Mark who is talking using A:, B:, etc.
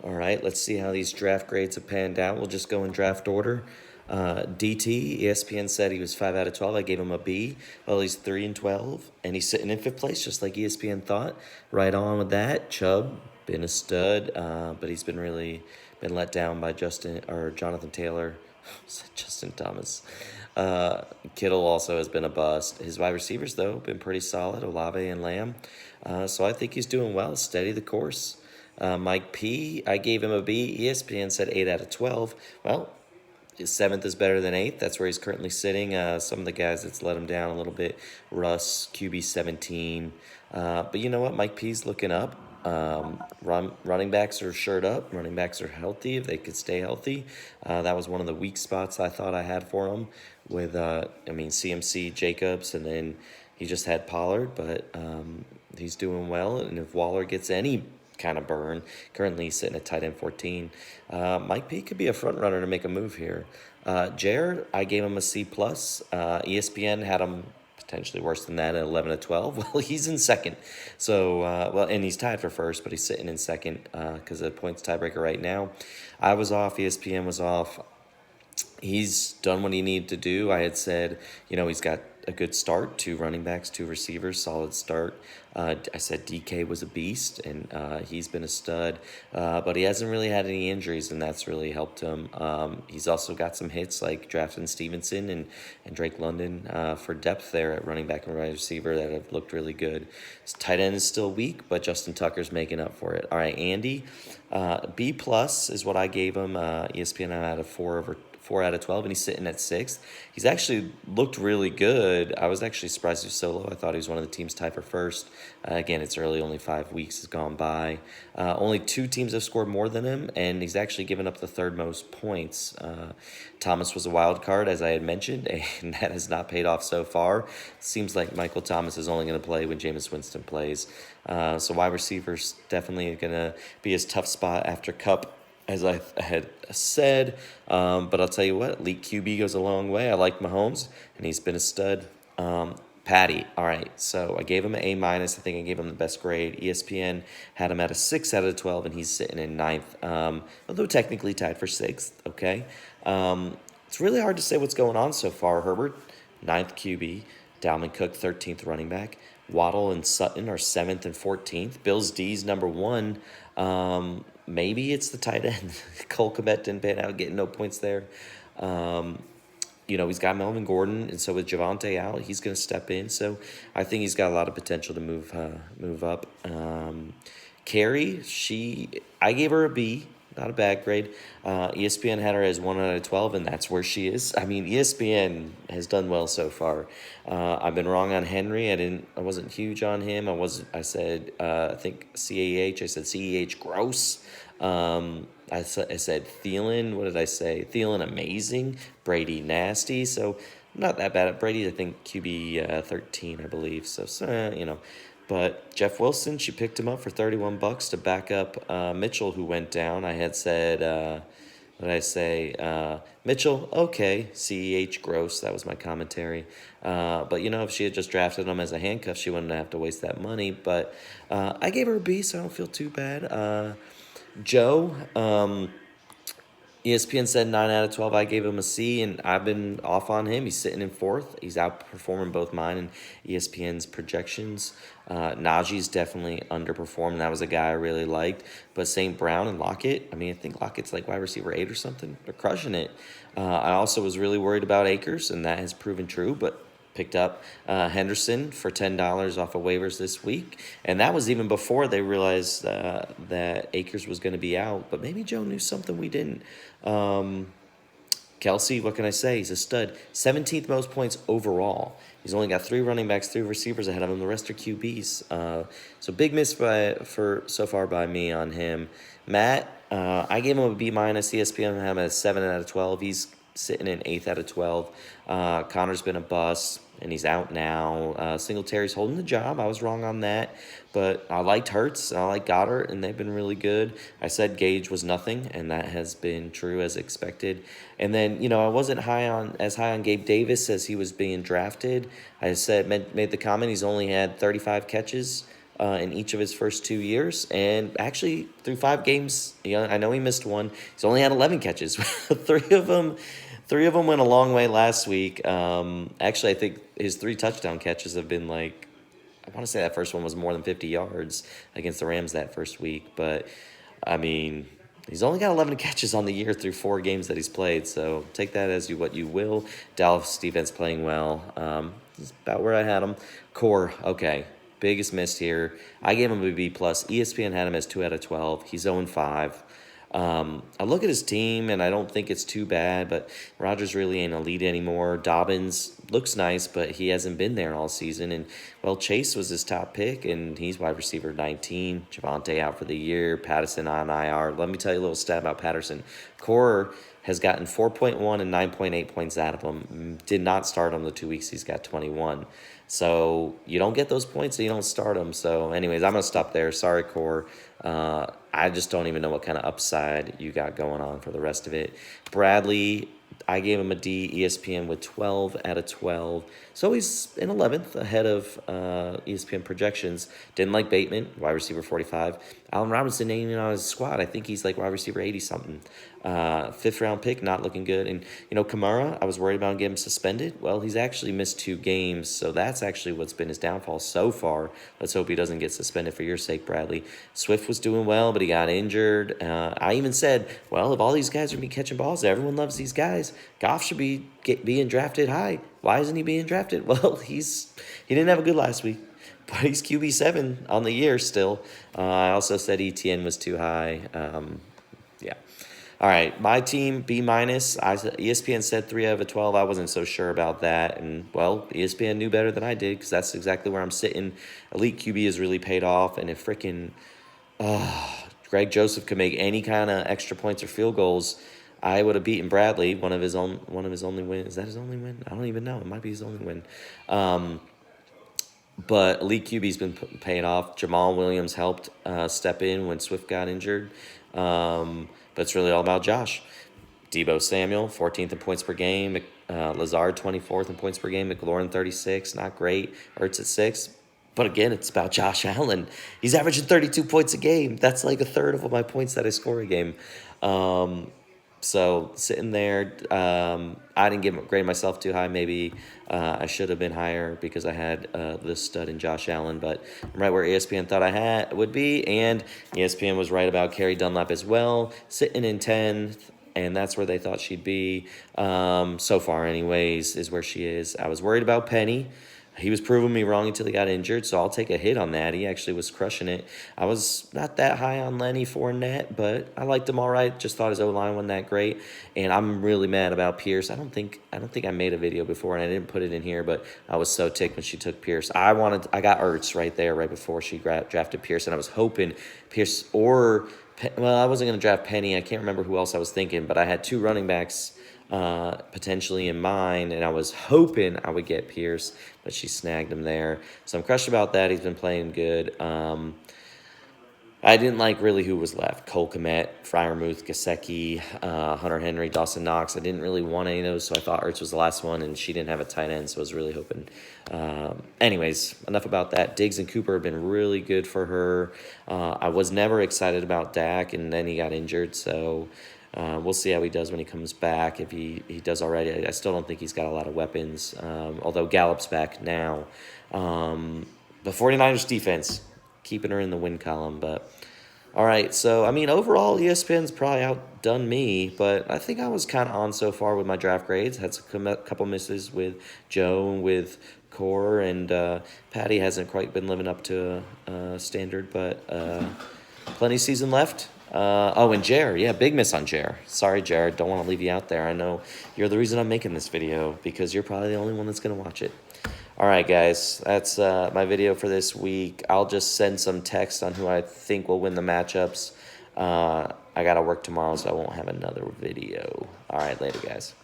A: All right, let's see how these draft grades have panned out. We'll just go in draft order. DT, ESPN said he was 5 out of 12. I gave him a B. Well, he's 3 and 12, and he's sitting in fifth place, just like ESPN thought. Right on with that. Chubb, been a stud, but he's been let down by Jonathan Taylor. Justin Thomas. Kittle also has been a bust. His wide receivers, though, been pretty solid. Olave and Lamb. So I think he's doing well. Steady the course. Mike P, I gave him a B. ESPN said 8 out of 12. Well, his seventh is better than eighth. That's where he's currently sitting. Some of the guys that's let him down a little bit. Russ, QB 17. But you know what? Mike P's looking up. Running backs are shirt up. Running backs are healthy if they could stay healthy. That was one of the weak spots I thought I had for him with, CMC, Jacobs, and then he just had Pollard. But he's doing well. And if Waller gets any kind of burn. Currently he's sitting at tight end 14. Mike P could be a front runner to make a move here. Jared, I gave him a C plus. ESPN had him potentially worse than that at 11 to 12. Well, he's in second. So, and he's tied for first, but he's sitting in second because of the points tiebreaker right now. I was off. ESPN was off. He's done what he needed to do. I had said, he's got a good start, 2 running backs, 2 receivers, solid start. I said DK was a beast, and he's been a stud, but he hasn't really had any injuries, and that's really helped him. He's also got some hits like drafting Stevenson and Drake London for depth there at running back and wide receiver that have looked really good. His tight end is still weak, but Justin Tucker's making up for it. All right, Andy, B plus is what I gave him. ESPN out of 4 out of 12, and he's sitting at 6th. He's actually looked really good. I was actually surprised he was so low. I thought he was one of the teams tied for first. Again, it's early, only 5 weeks has gone by. Only 2 teams have scored more than him, and he's actually given up the 3rd most points. Thomas was a wild card, as I had mentioned, and that has not paid off so far. Seems like Michael Thomas is only going to play when Jameis Winston plays. So wide receivers definitely going to be his tough spot after Cup, as I had said. But I'll tell you what, elite QB goes a long way. I like Mahomes, and he's been a stud. Patty, all right, so I gave him an A minus. I think I gave him the best grade. ESPN had him at a 6 out of 12, and he's sitting in 9th, although technically tied for 6th, okay? It's really hard to say what's going on so far. Herbert, 9th QB. Dalvin Cook, 13th running back. Waddle and Sutton are 7th and 14th. Bills D's number 1. Maybe it's the tight end. Cole Kmet didn't pan out, getting no points there. He's got Melvin Gordon, and so with Javonte out, he's going to step in. So I think he's got a lot of potential to move up. Carrie, I gave her a B, not a bad grade. ESPN had her as 1 out of 12, and that's where she is. I mean, ESPN has done well so far. I've been wrong on Henry. I wasn't huge on him. I said I think CAH. I said CEH gross. I said Thielen. What did I say? Thielen amazing. Brady nasty. So not that bad at Brady. I think QB 13, I believe. So. But Jeff Wilson, she picked him up for $31 to back up Mitchell, who went down. I had said, what did I say? Mitchell, okay. CEH, gross. That was my commentary. But, if she had just drafted him as a handcuff, she wouldn't have to waste that money. But I gave her a B, so I don't feel too bad. Joe, ESPN said 9 out of 12. I gave him a C, and I've been off on him. He's sitting in 4th. He's outperforming both mine and ESPN's projections. Najee's definitely underperformed. That was a guy I really liked. But St. Brown and Lockett, I think Lockett's like wide receiver 8 or something. They're crushing it. I also was really worried about Akers, and that has proven true, but picked up Henderson for $10 off of waivers this week. And that was even before they realized that Akers was going to be out. But maybe Joe knew something we didn't. Kelsey, what can I say? He's a stud. 17th most points overall. He's only got 3 running backs, 3 receivers ahead of him. The rest are QBs. So big miss for so far by me on him. Matt, I gave him a B minus. ESPN had him at 7 out of 12. He's sitting in 8th out of 12. Connor's been a bust, and he's out now. Singletary's holding the job. I was wrong on that. But I liked Hurts. I like Goddard, and they've been really good. I said Gage was nothing, and that has been true as expected. And then, I wasn't as high on Gabe Davis as he was being drafted. I made the comment he's only had 35 catches in each of his first 2 years, and actually through 5 games, I know he missed one. He's only had 11 catches. Three of them went a long way last week. Actually, I think his 3 touchdown catches have been like, I want to say that first one was more than 50 yards against the Rams that first week. But, I mean, he's only got 11 catches on the year through 4 games that he's played. So take that as what you will. Dallas defense playing well. That's about where I had him. Core, okay. Biggest miss here. I gave him a B+. ESPN had him as 2 out of 12. He's 0-5. I look at his team, and I don't think it's too bad, but Rodgers really ain't elite anymore. Dobbins looks nice, but he hasn't been there all season. And, well, Chase was his top pick, and he's wide receiver 19. Javonte out for the year. Patterson on IR. Let me tell you a little stat about Patterson. Core has gotten 4.1 and 9.8 points out of him. Did not start him the 2 weeks he's got 21. So you don't get those points, so you don't start them. So anyways, I'm going to stop there. Sorry, Core. I just don't even know what kind of upside you got going on for the rest of it. Bradley, I gave him a D. ESPN with 12 out of 12. So he's in 11th, ahead of ESPN projections. Didn't like Bateman, wide receiver 45. Allen Robinson ain't even on his squad. I think he's like wide receiver 80-something. 5th round pick, not looking good. And, Kamara, I was worried about getting him suspended. Well, he's actually missed 2 games, so that's actually what's been his downfall so far. Let's hope he doesn't get suspended for your sake, Bradley. Swift was doing well, but he got injured. I even said, well, if all these guys are going to be catching balls, everyone loves these guys. Goff should be being drafted high. Why isn't he being drafted? Well, he didn't have a good last week, but he's QB7 on the year still. I also said ETN was too high. Yeah. All right, my team, B-. ESPN said 3 out of 12. I wasn't so sure about that. And, well, ESPN knew better than I did because that's exactly where I'm sitting. Elite QB has really paid off. And if freaking Greg Joseph could make any kind of extra points or field goals, I would have beaten Bradley, one of his only wins. Is that his only win? I don't even know. It might be his only win. But Elite QB's been paying off. Jamal Williams helped step in when Swift got injured. But it's really all about Josh. Debo Samuel, 14th in points per game. Lazard, 24th in points per game. McLaurin, 36. Not great. Ertz at 6. But again, it's about Josh Allen. He's averaging 32 points a game. That's like a third of my points that I score a game. So sitting there, I didn't grade myself too high. Maybe I should have been higher because I had this stud in Josh Allen. But I'm right where ESPN thought I would be, and ESPN was right about Carrie Dunlap as well, sitting in 10th, and that's where they thought she'd be. So far, anyways, is where she is. I was worried about Penny. He was proving me wrong until he got injured, so I'll take a hit on that. He actually was crushing it. I was not that high on Lenny Fournette, but I liked him all right. Just thought his O-line wasn't that great, and I'm really mad about Pierce. I don't think I made a video before, and I didn't put it in here, but I was so ticked when she took Pierce. I got Ertz right there, right before she drafted Pierce, and I was hoping Pierce or I wasn't going to draft Penny. I can't remember who else I was thinking, but I had 2 running backs potentially in mind, and I was hoping I would get Pierce, but she snagged him there. So I'm crushed about that. He's been playing good. I didn't like really who was left. Cole Kmet, Freiermuth, Gesicki, Hunter Henry, Dawson Knox. I didn't really want any of those, so I thought Ertz was the last one, and she didn't have a tight end, so I was really hoping. Anyways, enough about that. Diggs and Cooper have been really good for her. I was never excited about Dak, and then he got injured, so we'll see how he does when he comes back. If he does already, I still don't think he's got a lot of weapons, although Gallup's back now. The 49ers defense, keeping her in the win column. But, all right, so, overall, ESPN's probably outdone me, but I think I was kind of on so far with my draft grades. Had a couple misses with Joe and with Core, and Patty hasn't quite been living up to standard, but plenty of season left. And Jared. Yeah, big miss on Jared. Sorry, Jared. Don't want to leave you out there. I know you're the reason I'm making this video because you're probably the only one that's going to watch it. All right, guys. That's my video for this week. I'll just send some text on who I think will win the matchups. I got to work tomorrow, so I won't have another video. All right, later, guys.